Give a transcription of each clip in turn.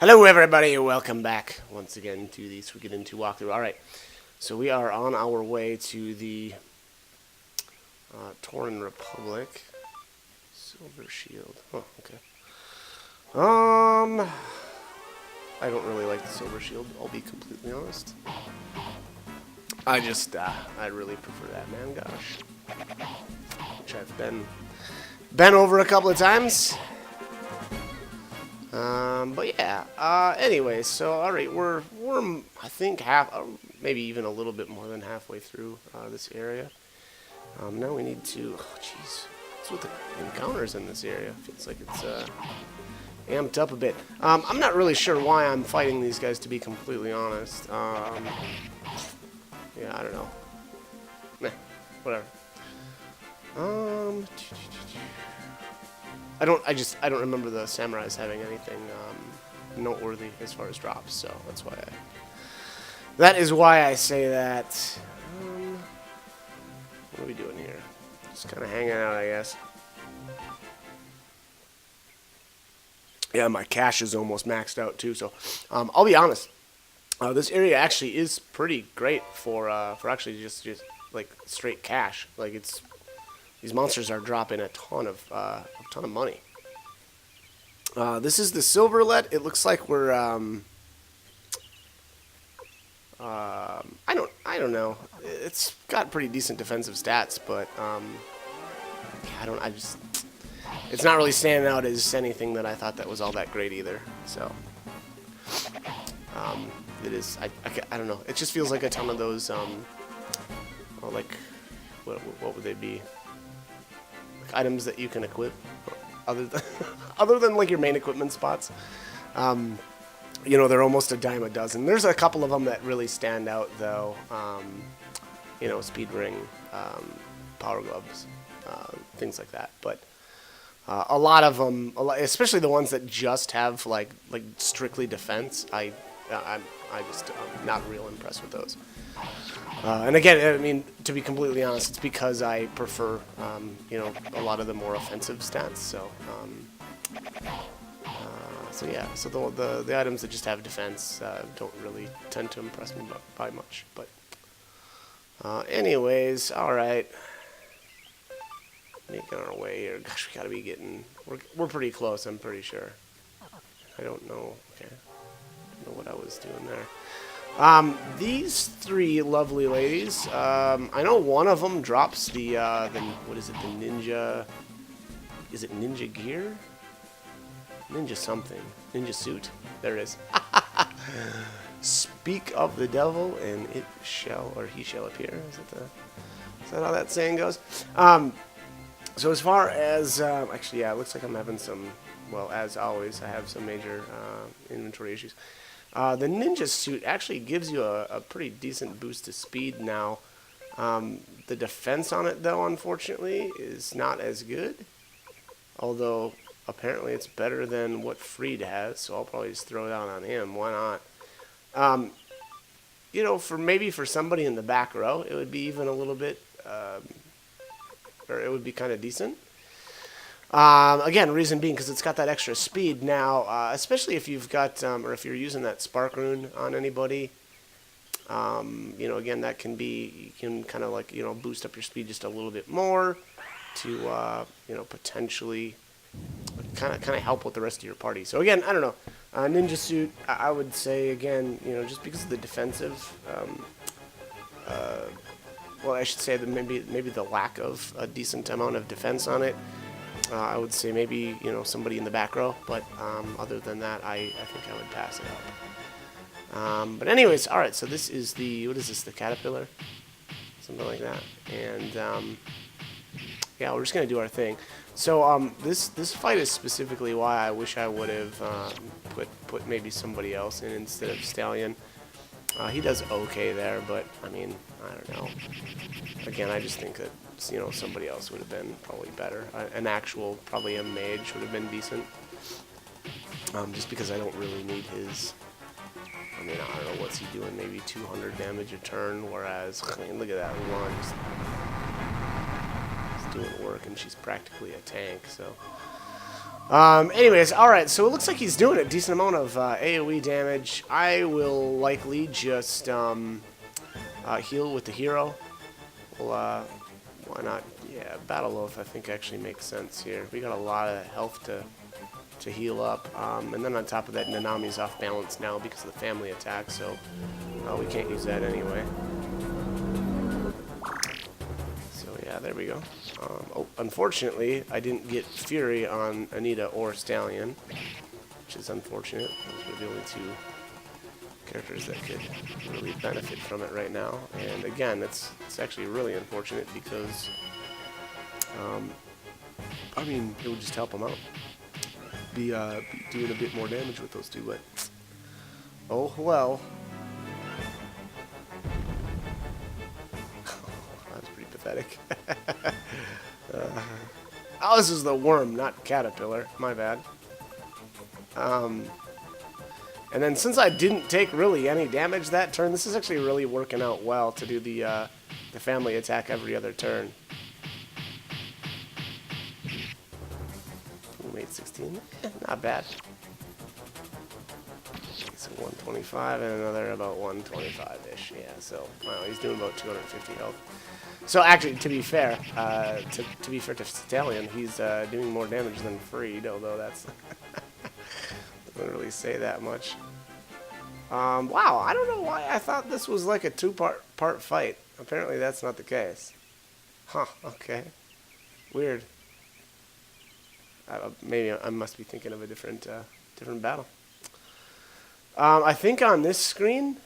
Hello, everybody. Welcome back once again to the Suikoden 2 walkthrough. All right, so we are on our way to the Tauren Republic. Silver Shield. Oh, okay. I don't really like the Silver Shield. I'll be completely honest. I really prefer that man. Gosh, which I've been over a couple of times. But yeah. Anyway, so all right, we're I think maybe even a little bit more than halfway through this area. Now we need to. Oh, jeez, what's with the encounters in this area? Feels like it's amped up a bit. I'm not really sure why I'm fighting these guys, to be completely honest. Yeah, I don't know. Meh, whatever. I don't remember the samurais having anything noteworthy as far as drops, so that is why I say that. What are we doing here? Just kind of hanging out, I guess. Yeah, my cash is almost maxed out too, so I'll be honest. This area actually is pretty great for actually just like straight cash. Like these monsters are dropping a ton of money. This is the Silverlet. It looks like we're I don't know. It's got pretty decent defensive stats, but it's not really standing out as anything that I thought that was all that great either. So it is. I don't know. It just feels like a ton of those like what would they be? Like items that you can equip other than like your main equipment spots. You know, they're almost a dime a dozen. There's a couple of them that really stand out, though. You know, speed ring, power gloves, things like that. But a lot of them, especially the ones that just have like strictly defense, I'm not real impressed with those. And again, I mean, to be completely honest, it's because I prefer, you know, a lot of the more offensive stats. So yeah, so the items that just have defense don't really tend to impress me by much. But anyways, all right, making our way here. Gosh, we gotta be getting. We're pretty close. I'm pretty sure. I don't know. Okay, I don't know what I was doing there. These three lovely ladies. I know one of them drops the what is it? The ninja. Is it ninja gear? Ninja something. Ninja suit. There it is. Speak of the devil and it shall, or he shall appear. Is that how that saying goes? So as far as, actually, yeah, it looks like I'm having some, well, as always, I have some major inventory issues. The ninja suit actually gives you a pretty decent boost to speed now. The defense on it, though, unfortunately, is not as good. Although apparently it's better than what Freed has, so I'll probably just throw it out on him. Why not? You know, for somebody in the back row, it would be even a little bit, or it would be kind of decent. Again, reason being because it's got that extra speed now, especially if you've got, or if you're using that spark rune on anybody. You know, again, that can be, you can kind of like, you know, boost up your speed just a little bit more to, you know, potentially kind of help with the rest of your party. So again, I don't know. Ninja suit, I would say again, you know, just because of the defensive. Well, I should say that maybe the lack of a decent amount of defense on it. I would say maybe, you know, somebody in the back row. But other than that, I think I would pass it up. But anyways, all right. So this is what is this? The caterpillar, something like that. And yeah, we're just gonna do our thing. So this fight is specifically why I wish I would have put maybe somebody else in instead of Stallion. He does okay there, but I mean, I don't know. Again, I just think that, you know, somebody else would have been probably better. Probably a mage would have been decent. Just because I don't really need his. I mean, I don't know what's he doing. Maybe 200 damage a turn, whereas I mean, look at that one. Doing work, and she's practically a tank. So Anyways, alright, so it looks like he's doing a decent amount of AoE damage. I will likely just heal with the hero. Well, why not? Yeah, Battle Oath I think actually makes sense here. We got a lot of health to heal up. And then on top of that, Nanami's off balance now because of the family attack, so we can't use that anyway. So yeah, there we go. Oh, unfortunately, I didn't get Fury on Anita or Stallion, which is unfortunate. Those were the only two characters that could really benefit from it right now. And again, it's actually really unfortunate because, I mean, it would just help them out. Be doing a bit more damage with those two, but oh well. That's pretty pathetic. Oh, this is the worm, not caterpillar. My bad. And then since I didn't take really any damage that turn, this is actually really working out well to do the family attack every other turn. Made 16, not bad. So 125 and another about 125-ish. Yeah, so wow, he's doing about 250 health. So actually, to be fair, to be fair to Stallion, he's doing more damage than Freed, although that's doesn't really say that much. Wow, I don't know why I thought this was like a two-part fight. Apparently, that's not the case. Huh? Okay. Weird. Maybe I must be thinking of a different battle. I think on this screen.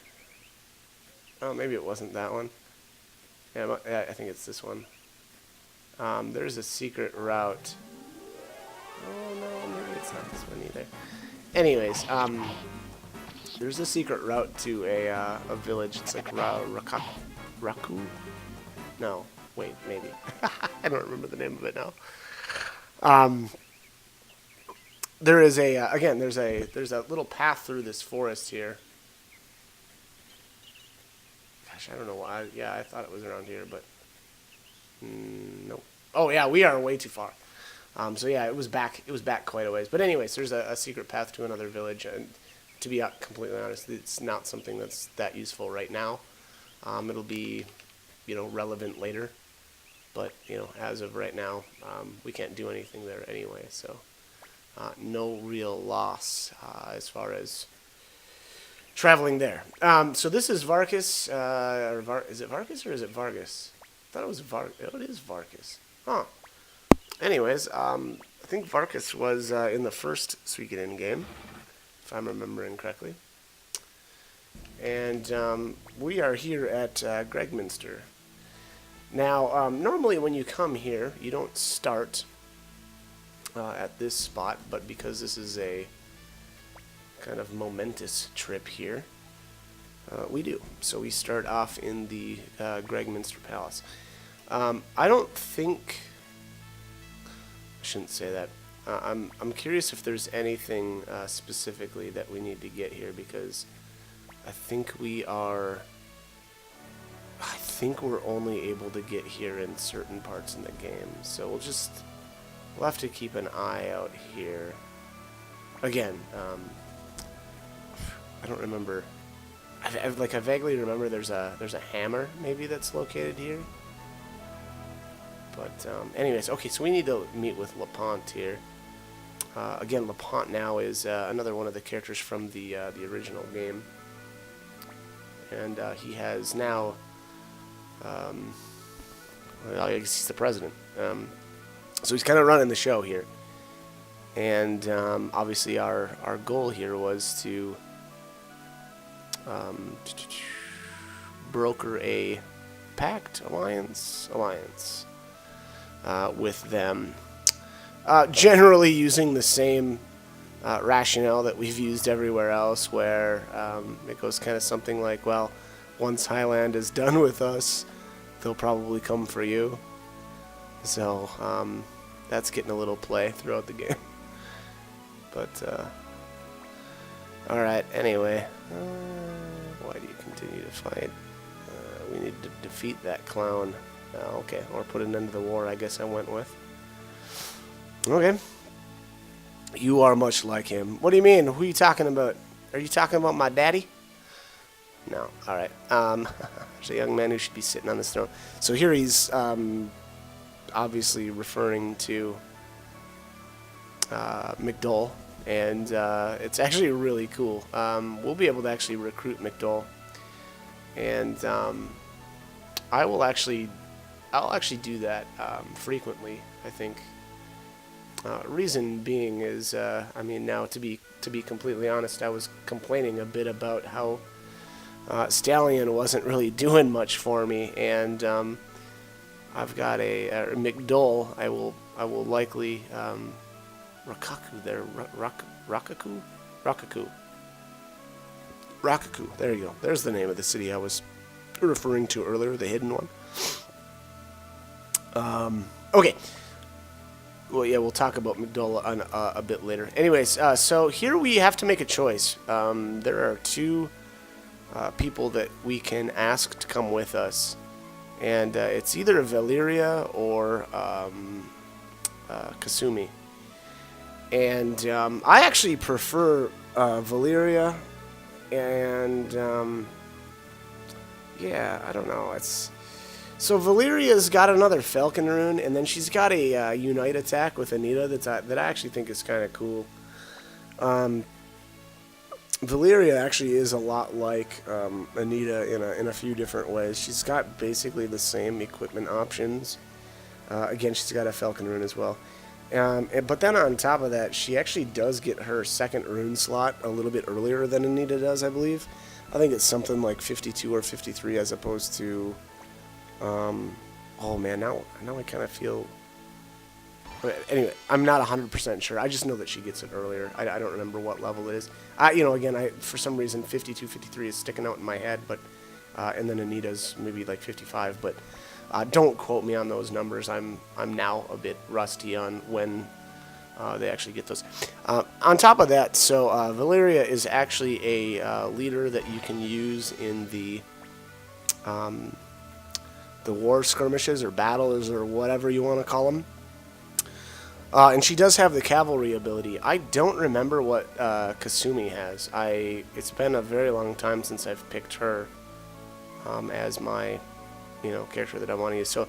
Oh, maybe it wasn't that one. Yeah, I think it's this one. There's a secret route. Oh no, maybe it's not this one either. Anyways, there's a secret route to a village. It's like Raku. No, wait, maybe. I don't remember the name of it now. There is again. There's a little path through this forest here. Gosh, I don't know why. Yeah, I thought it was around here, but nope. Oh yeah, we are way too far. So yeah, it was back quite a ways. But anyways, there's a secret path to another village, and to be completely honest, it's not something that's that useful right now. It'll be, relevant later. But as of right now, we can't do anything there anyway. So. No real loss as far as traveling there. So this is Vargas, is it Vargas or is it Vargas? I thought it was Vargas. Oh, it is Vargas. Huh. Anyways, I think Vargas was in the first Suikoden game, if I'm remembering correctly. And we are here at Gregminster. Now, normally when you come here, you don't start at this spot, but because this is a kind of momentous trip here, we do. So we start off in the Gregminster Palace. I don't think... I shouldn't say that. I'm curious if there's anything specifically that we need to get here, because I think we're only able to get here in certain parts in the game. So we'll have to keep an eye out here. Again, I don't remember. I vaguely remember there's a hammer maybe that's located here. But anyways, okay, so we need to meet with LaPont here. Again, LaPont now is another one of the characters from the original game, and he has now. Well, I guess he's the president. So he's kind of running the show here. And obviously our goal here was to broker a pact, alliance with them. Generally using the same rationale that we've used everywhere else, where it goes kind of something like, well, once Highland is done with us, they'll probably come for you. So that's getting a little play throughout the game. But alright, anyway, why do you continue to fight? We need to defeat that clown. Okay, or put an end to the war, I guess I went with. Okay. You are much like him. What do you mean? Who are you talking about? Are you talking about my daddy? No. All right. There's a young man who should be sitting on this throne. So here he's obviously referring to McDole, and it's actually really cool. We'll be able to actually recruit McDole, and I'll actually do that frequently. I think. Reason being is, I mean, now to be completely honest, I was complaining a bit about how Stallion wasn't really doing much for me, and I've got a McDole. I will likely Rakaku there, Rakaku. There you go. There's the name of the city I was referring to earlier, the hidden one. Okay. Well, yeah, we'll talk about McDole on, a bit later. Anyways, so here we have to make a choice. There are two people that we can ask to come with us, and it's either Valeria or Kasumi. And I actually prefer Valeria, and yeah, I don't know. So Valeria's got another Falcon rune, and then she's got a Unite attack with Anita that I actually think is kind of cool. Valeria actually is a lot like Anita in a few different ways. She's got basically the same equipment options. Again, she's got a Falcon rune as well. But then on top of that, she actually does get her second rune slot a little bit earlier than Anita does, I believe. I think it's something like 52 or 53 as opposed to... oh man, now I kind of feel... Anyway, I'm not 100% sure. I just know that she gets it earlier. I don't remember what level it is. Again, for some reason, 52, 53 is sticking out in my head, but and then Anita's maybe like 55, but don't quote me on those numbers. I'm now a bit rusty on when they actually get those. On top of that, so Valeria is actually a leader that you can use in the war skirmishes or battles or whatever you want to call them. And she does have the cavalry ability. I don't remember what Kasumi has. It's been a very long time since I've picked her as my character that I want to use. So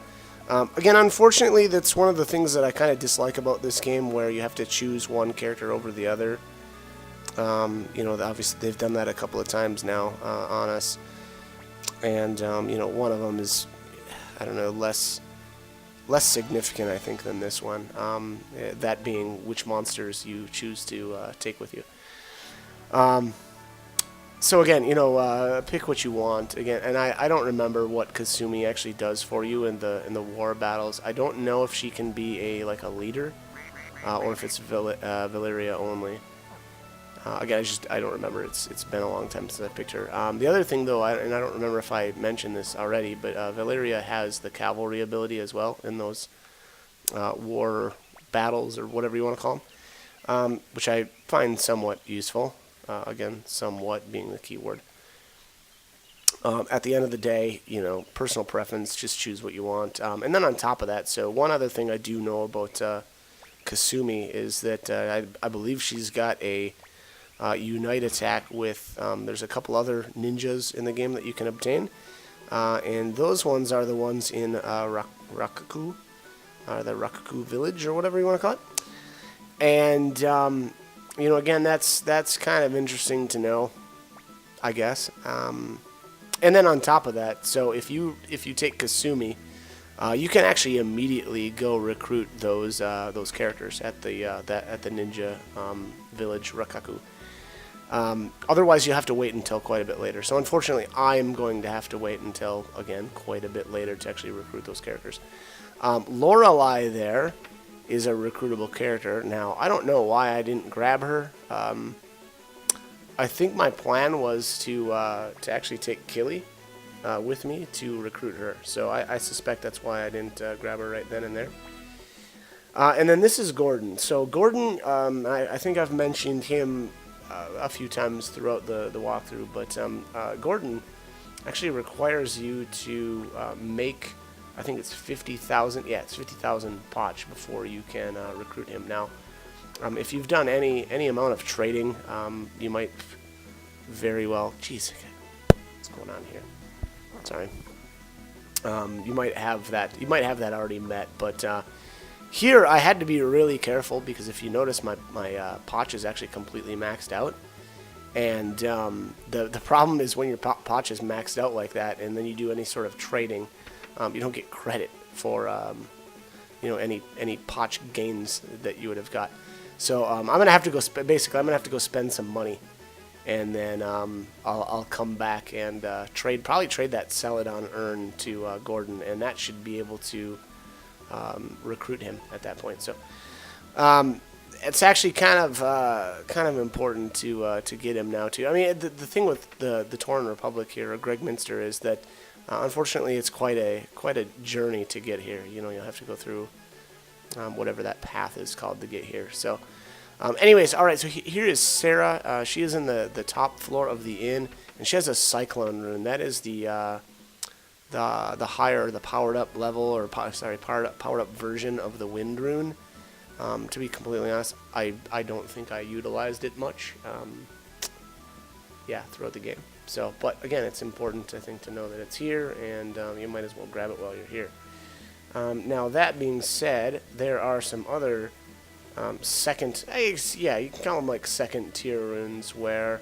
again, unfortunately, that's one of the things that I kind of dislike about this game, where you have to choose one character over the other. Obviously they've done that a couple of times now on us, and one of them is, I don't know, less significant, I think, than this one. That being which monsters you choose to take with you. So again, pick what you want. Again, and I don't remember what Kasumi actually does for you in the war battles. I don't know if she can be a leader, or if it's Valeria only. Again, I don't remember. It's been a long time since I picked her. The other thing, though, and I don't remember if I mentioned this already, but Valeria has the cavalry ability as well in those war battles, or whatever you want to call them, which I find somewhat useful. Again, somewhat being the key word. At the end of the day, personal preference, just choose what you want. And then on top of that, so one other thing I do know about Kasumi is that I believe she's got a Unite attack with, there's a couple other ninjas in the game that you can obtain, and those ones are the ones in Rakaku, the Rakaku village, or whatever you want to call it. And again, that's kind of interesting to know, I guess. And then on top of that, so if you take Kasumi, you can actually immediately go recruit those characters at the ninja village Rakaku. Otherwise, you have to wait until quite a bit later. So unfortunately, I'm going to have to wait until, again, quite a bit later to actually recruit those characters. Lorelei there is a recruitable character. Now, I don't know why I didn't grab her. I think my plan was to actually take Killy with me to recruit her. So I suspect that's why I didn't grab her right then and there. And then this is Gordon. So Gordon, I think I've mentioned him a few times throughout the walkthrough, but Gordon actually requires you to make, I think it's 50,000. Yeah, it's 50,000 potch before you can recruit him. Now, If you've done any amount of trading, you might very well. Jeez, what's going on here? Sorry. You might have that. You might have that already met, but here I had to be really careful because if you notice, my potch is actually completely maxed out, and the problem is when your potch is maxed out like that, and then you do any sort of trading, you don't get credit for any potch gains that you would have got. So I'm gonna have to go. Basically, I'm gonna have to go spend some money, and then I'll come back and probably trade that Celadon urn to Gordon, and that should be able to recruit him at that point. So it's actually kind of important to get him now too. I mean, the thing with the Tauren Republic here, or Greg Minster, is that unfortunately it's quite a journey to get here. You know, you'll have to go through whatever that path is called to get here. So anyways, all right, so here is Sarah. She is in the top floor of the inn, and she has a Cyclone rune. That is the higher, the powered up level, or powered up version of the Wind rune. To be completely honest, I don't think I utilized it much. Throughout the game. So, but again, it's important, I think, to know that it's here, and you might as well grab it while you're here. Now, that being said, there are some other second, you can call them like second tier runes or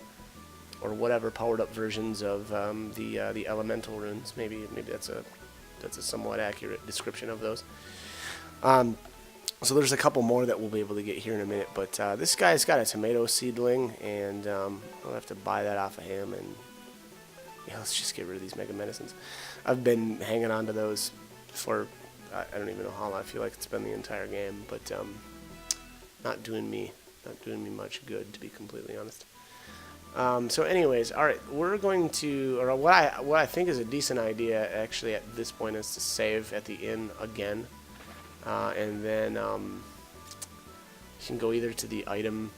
whatever powered up versions of the elemental runes. Maybe that's a somewhat accurate description of those. So there's a couple more that we'll be able to get here in a minute, but this guy's got a tomato seedling, and I'll have to buy that off of him, and let's just get rid of these mega medicines. I've been hanging on to those for I don't even know how long. I feel like it's been the entire game, but not doing me much good, to be completely honest. So anyways, all right, we're going to, or what I think is a decent idea actually at this point is to save at the inn again, and then you can go either to the item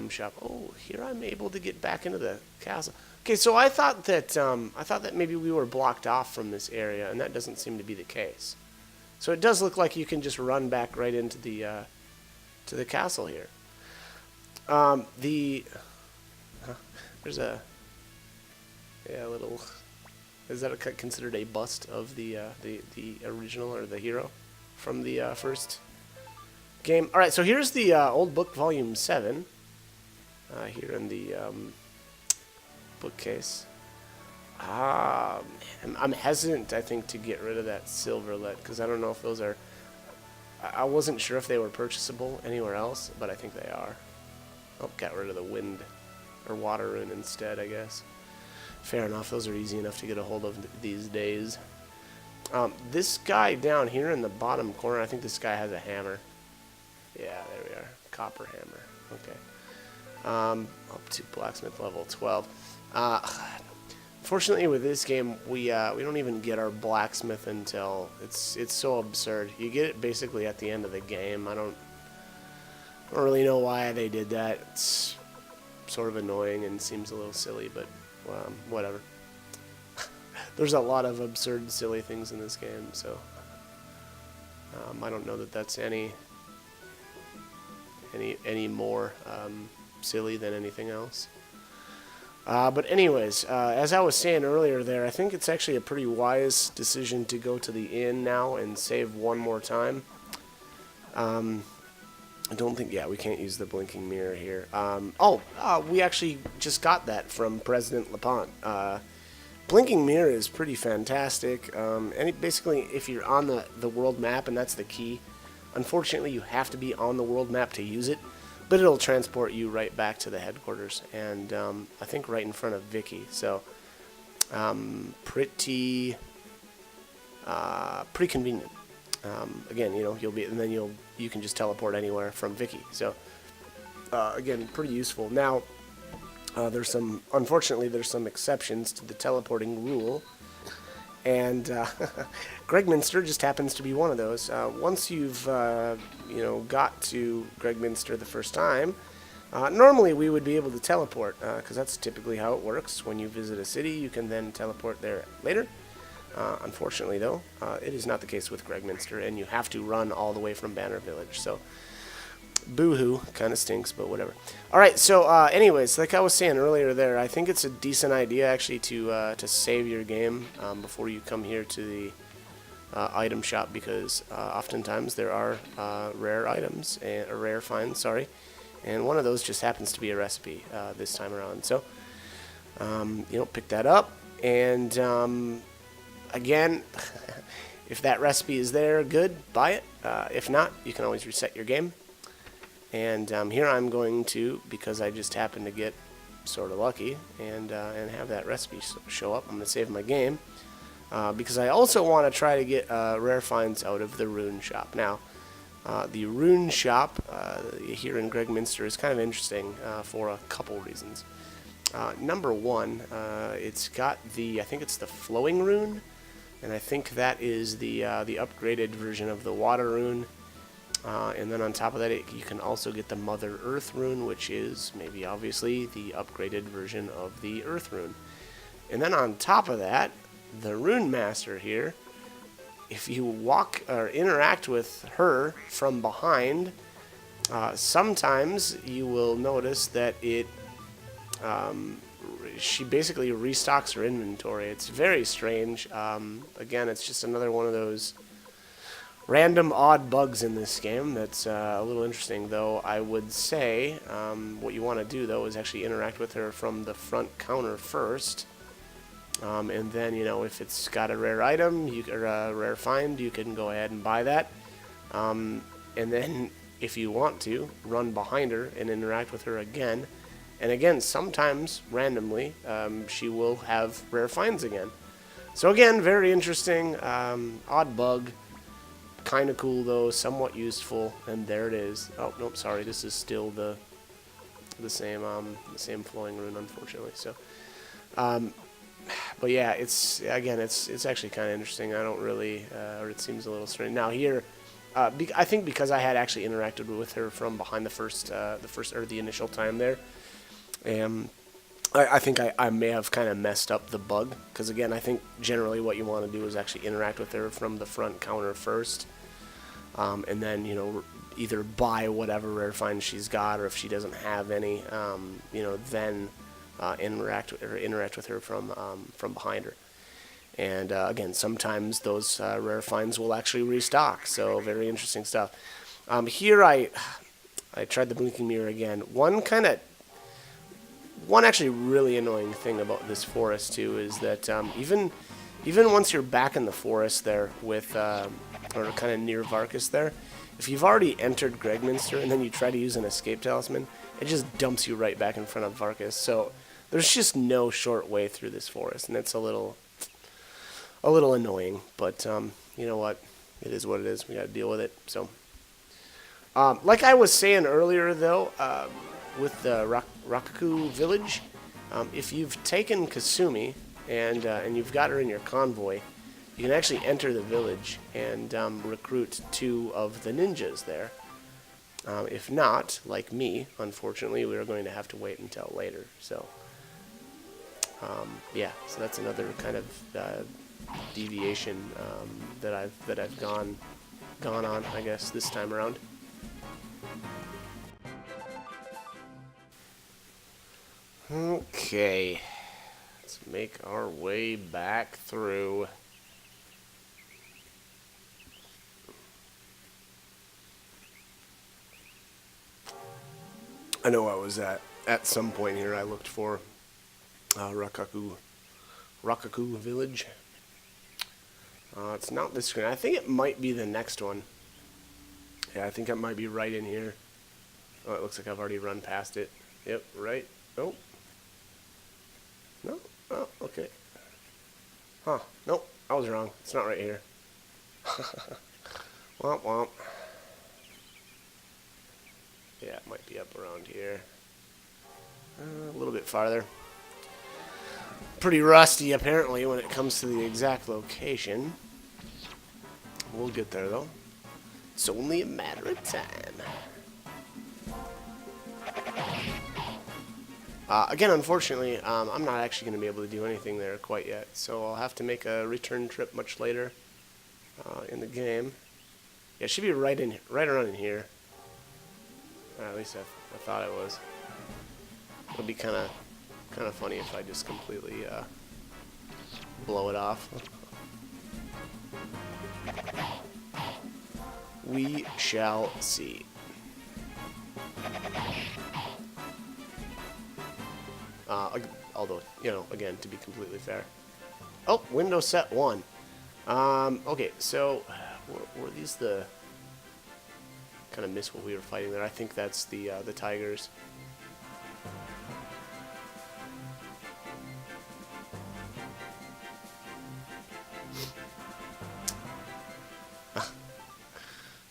shop. Oh, here I'm able to get back into the castle. Okay, so I thought that maybe we were blocked off from this area, and that doesn't seem to be the case. So it does look like you can just run back right into the to the castle here. There's a little. Is that considered a bust of the original or the hero from the first game? All right, so here's the old book, volume 7. Here in the bookcase. I'm hesitant, I think, to get rid of that silverlet because I don't know if those are. I wasn't sure if they were purchasable anywhere else, but I think they are. Oh, got rid of the wind or water rune instead, I guess. Fair enough. Those are easy enough to get a hold of these days. This guy down here in the bottom corner, I think this guy has a hammer. Yeah, there we are. Copper hammer. Okay. Up to blacksmith level 12. Fortunately, with this game, we don't even get our blacksmith until it's so absurd. You get it basically at the end of the game. I don't really know why they did that. It's sort of annoying and seems a little silly, but whatever. There's a lot of absurd, silly things in this game, so I don't know that that's any more silly than anything else. But anyways, as I was saying earlier there, I think it's actually a pretty wise decision to go to the inn now and save one more time. I don't think, we can't use the blinking mirror here. We actually just got that from President LaPont. Blinking mirror is pretty fantastic. Basically, if you're on the world map, and that's the key, unfortunately you have to be on the world map to use it. But it'll transport you right back to the headquarters, and I think right in front of Vicky. So pretty convenient. Again, you'll be, and then you can just teleport anywhere from Vicky. So again, pretty useful. Now unfortunately there's some exceptions to the teleporting rule, and Greg Minster just happens to be one of those. Once you've got to Greg Minster the first time, normally we would be able to teleport, because that's typically how it works. When you visit a city, you can then teleport there later. Unfortunately, though, it is not the case with Greg Minster, and you have to run all the way from Banner Village. So Boo-hoo. Kind of stinks, but whatever. Alright, so anyways, like I was saying earlier there, I think it's a decent idea actually to save your game before you come here to the item shop, because oftentimes there are rare items, or rare finds, sorry, and one of those just happens to be a recipe this time around. So, pick that up, and again, if that recipe is there, good, buy it. If not, you can always reset your game. And here I'm going to, because I just happened to get sort of lucky and have that recipe show up, I'm going to save my game. Because I also want to try to get rare finds out of the rune shop. Now, the rune shop here in Gregminster is kind of interesting for a couple reasons. Number one, it's got I think it's the flowing rune, and I think that is the upgraded version of the water rune. And then on top of that, you can also get the Mother Earth rune, which is maybe obviously the upgraded version of the Earth rune. And then on top of that, the Rune Master here, if you walk or interact with her from behind, sometimes you will notice that she basically restocks her inventory. It's very strange. Again, it's just another one of those random odd bugs in this game that's a little interesting, though. I would say what you want to do, though, is actually interact with her from the front counter first. And then, if it's got a rare item or a rare find, you can go ahead and buy that. And then, if you want to, run behind her and interact with her again. And again, sometimes, randomly, she will have rare finds again. So again, very interesting, odd bug. Kind of cool, though, somewhat useful. And there it is. Oh, nope, sorry, this is still the same flowing rune, unfortunately. So, but yeah, it's actually kind of interesting. I don't really, or it seems a little strange. Now here, I think because I had actually interacted with her from behind the initial time there, I think I may have kind of messed up the bug, because again, I think generally what you want to do is actually interact with her from the front counter first, and then either buy whatever rare find she's got, or if she doesn't have any, then interact with her from behind her. And again, sometimes those rare finds will actually restock. So very interesting stuff. Here I tried the blinking mirror again. One actually really annoying thing about this forest too is that even once you're back in the forest there with or kind of near Varkus there, if you've already entered Gregminster and then you try to use an escape talisman, it just dumps you right back in front of Varkus. So there's just no short way through this forest, and it's a little annoying. But you know what? It is what it is. We got to deal with it. So, like I was saying earlier, though, with the Rakaku village, if you've taken Kasumi and you've got her in your convoy, you can actually enter the village and recruit 2 of the ninjas there. If not, like me, unfortunately, we are going to have to wait until later. So, yeah, so that's another kind of deviation that I've gone on, I guess, this time around. Okay, let's make our way back through. I know I was at some point here I looked for Rakaku village. It's not this screen. I think it might be the next one. Yeah, I think it might be right in here. Oh, it looks like I've already run past it. Yep, right. Oh. No? Oh, okay. Huh. Nope, I was wrong. It's not right here. Womp womp. Yeah, it might be up around here. A little bit farther. Pretty rusty, apparently, when it comes to the exact location. We'll get there, though. It's only a matter of time. Again, unfortunately, I'm not actually going to be able to do anything there quite yet, so I'll have to make a return trip much later in the game. Yeah, it should be right around in here. Or at least I thought it was. It would be kind of funny if I just completely blow it off. We shall see. Although, you know, again, to be completely fair. Oh, window set 1. Okay, so were these the... Kind of missed what we were fighting there. I think that's the tigers.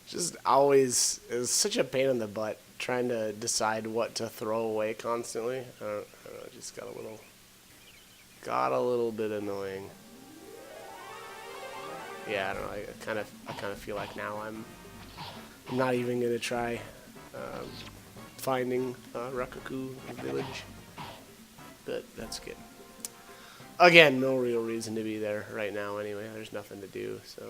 Just always is such a pain in the butt trying to decide what to throw away constantly. I don't know, it just got a little bit annoying. Yeah, I don't know. I kind of feel like now I'm not even gonna try finding Rakaku village, but that's good. Again, no real reason to be there right now. Anyway, there's nothing to do. So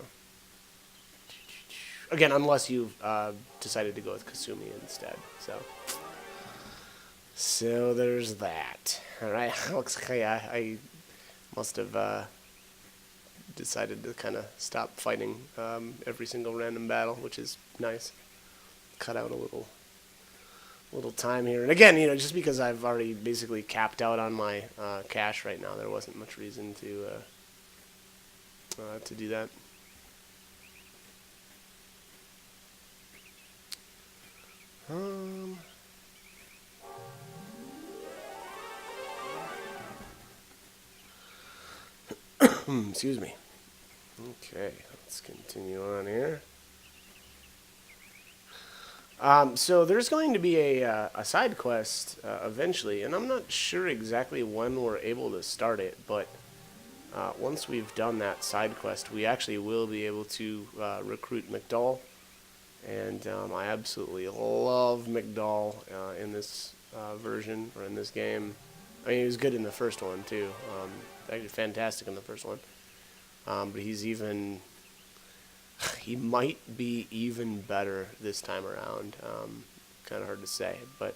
again, unless you've decided to go with Kasumi instead. So there's that. All right, looks like I must have decided to kind of stop fighting every single random battle, which is nice. Cut out a little time here, and again, you know, just because I've already basically capped out on my cash right now, there wasn't much reason to do that. Excuse me. Okay, let's continue on here. So there's going to be a side quest eventually, and I'm not sure exactly when we're able to start it, but once we've done that side quest, we actually will be able to recruit McDowell, and I absolutely love McDowell in this version, or in this game. I mean, he was good in the first one, too. Actually fantastic in the first one. But he might be even better this time around. Kind of hard to say, but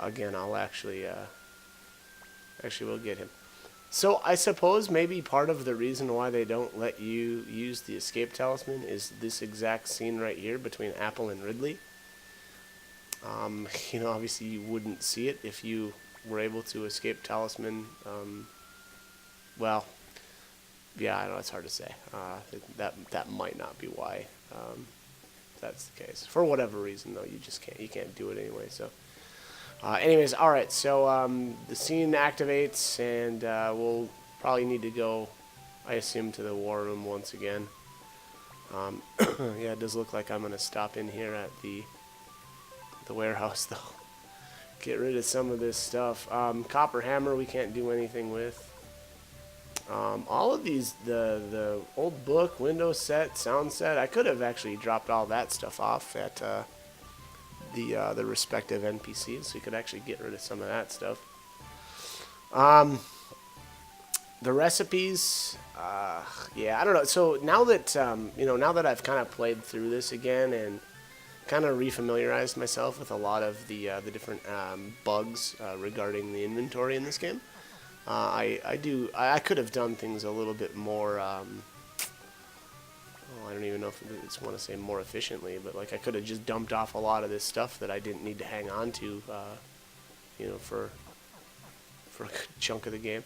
again, I'll actually will get him. So I suppose maybe part of the reason why they don't let you use the escape talisman is this exact scene right here between Apple and Ridley. You know, obviously you wouldn't see it if you were able to escape talisman. Well, yeah, I know it's hard to say. That might not be why that's the case. For whatever reason, though, you can't do it anyway. So, anyways, all right. So the scene activates, and we'll probably need to go, I assume, to the war room once again. Yeah, it does look like I'm gonna stop in here at the warehouse, though. Get rid of some of this stuff. Copper hammer we can't do anything with. All of these, the old book, window set, sound set, I could have actually dropped all that stuff off at the respective NPCs, so you could actually get rid of some of that stuff. The recipes, yeah, I don't know. So now that now that I've kind of played through this again and kind of refamiliarized myself with a lot of the different bugs regarding the inventory in this game. I could have done things a little bit more, I don't even know if I want to say more efficiently, but like I could have just dumped off a lot of this stuff that I didn't need to hang on to, for a good chunk of the game.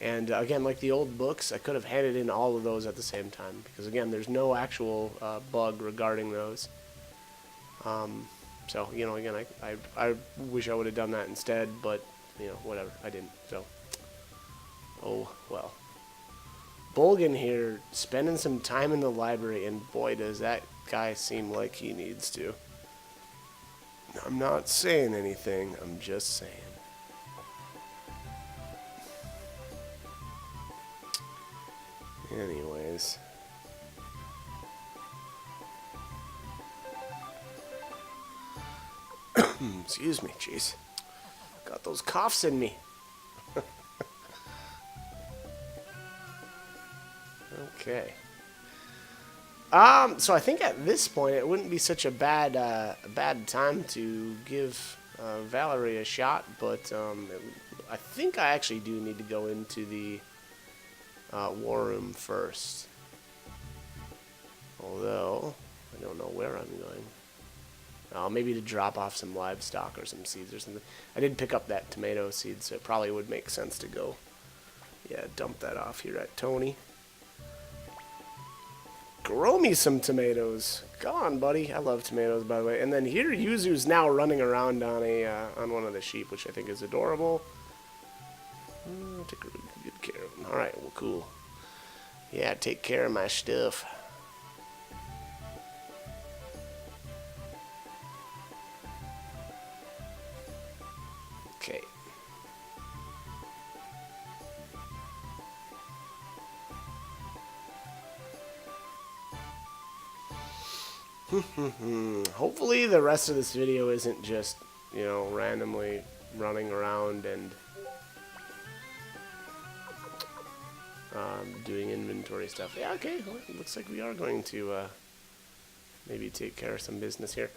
And again, like the old books, I could have handed in all of those at the same time, because again, there's no actual bug regarding those. So, again, I wish I would have done that instead, but, whatever, I didn't, so. Oh, well. Bolgan here, spending some time in the library, and boy, does that guy seem like he needs to. I'm not saying anything, I'm just saying. Anyways. Excuse me, jeez. Got those coughs in me. Okay. So I think at this point it wouldn't be such a bad time to give Valerie a shot, but I think I actually do need to go into the war room first. Although I don't know where I'm going. Maybe to drop off some livestock or some seeds or something. I did pick up that tomato seed, so it probably would make sense to go. Yeah, dump that off here at Tony. Grow me some tomatoes. Go on, buddy. I love tomatoes, by the way. And then here, Yuzu's now running around on on one of the sheep, which I think is adorable. Take really good care of him. All right, well, cool. Yeah, take care of my stuff. Okay. Hopefully the rest of this video isn't just, you know, randomly running around and doing inventory stuff. Yeah, okay. Well, it looks like we are going to maybe take care of some business here.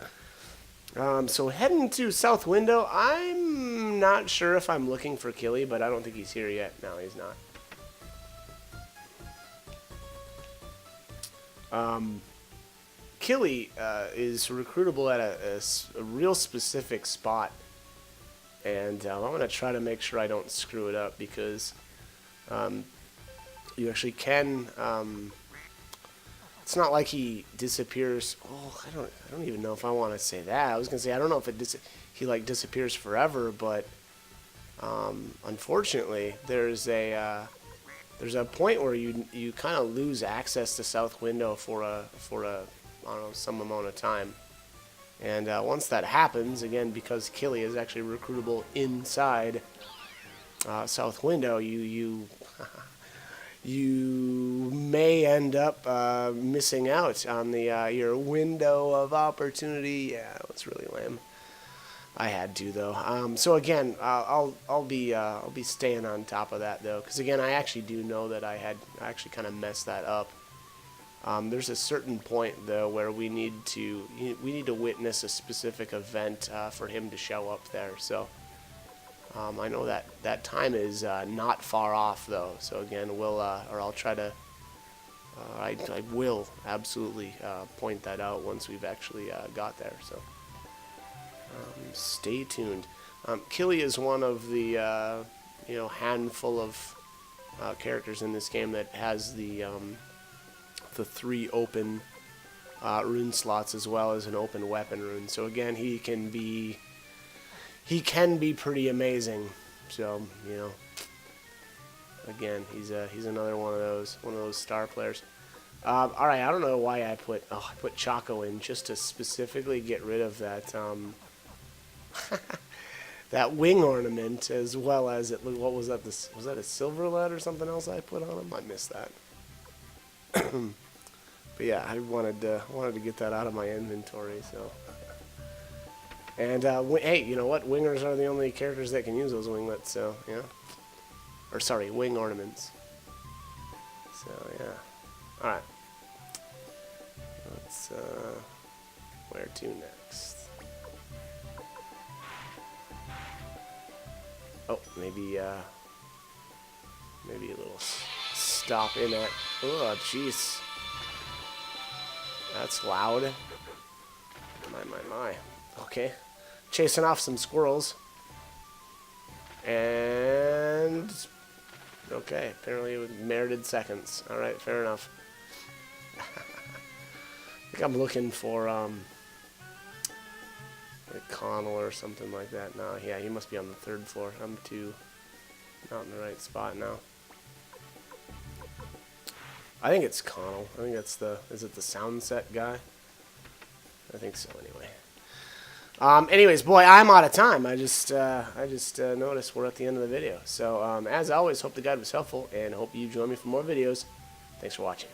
So heading to South Window. I'm not sure if I'm looking for Killy, but I don't think he's here yet. No, he's not. Killy is recruitable at a real specific spot, and I'm going to try to make sure I don't screw it up, because you actually can. It's not like he disappears. Oh, I don't even know if I want to say that. I was going to say I don't know if he like disappears forever, but unfortunately there's a point where you kind of lose access to South Window for a I don't know, some amount of time. And once that happens, again, because Killy is actually recruitable inside South Window, you may end up missing out on your window of opportunity. Yeah, that was really lame. I had to, though. So again, I'll be staying on top of that, though, because again, I actually do know that I actually kind of messed that up. There's a certain point, though, where we need to witness a specific event for him to show up there. So I know that time is not far off, though. So again, I'll try to. I will absolutely point that out once we've actually got there. So stay tuned. Killy is one of the handful of characters in this game that has the 3 open rune slots, as well as an open weapon rune. So again, he can be pretty amazing. So again, he's another one of those star players. All right, I don't know why I put Choco in, just to specifically get rid of that that wing ornament, as well as what was that? Was that a silver lead or something else I put on him? I missed that. But yeah, I wanted to get that out of my inventory. So, and hey, you know what? Wingers are the only characters that can use those winglets. So yeah, or sorry, wing ornaments. So yeah, all right. Let's where to next? Oh, maybe a little stop in at. Oh, jeez. That's loud. My. Okay. Chasing off some squirrels. And... okay, apparently it merited seconds. Alright, fair enough. I think I'm looking for, like Connell or something like that. No, yeah, he must be on the 3rd floor. I'm not in the right spot now. I think it's Connell. I think that's is it the sound set guy? I think so, anyway. Anyways, boy, I'm out of time. I just noticed we're at the end of the video. So, as always, hope the guide was helpful, and hope you join me for more videos. Thanks for watching.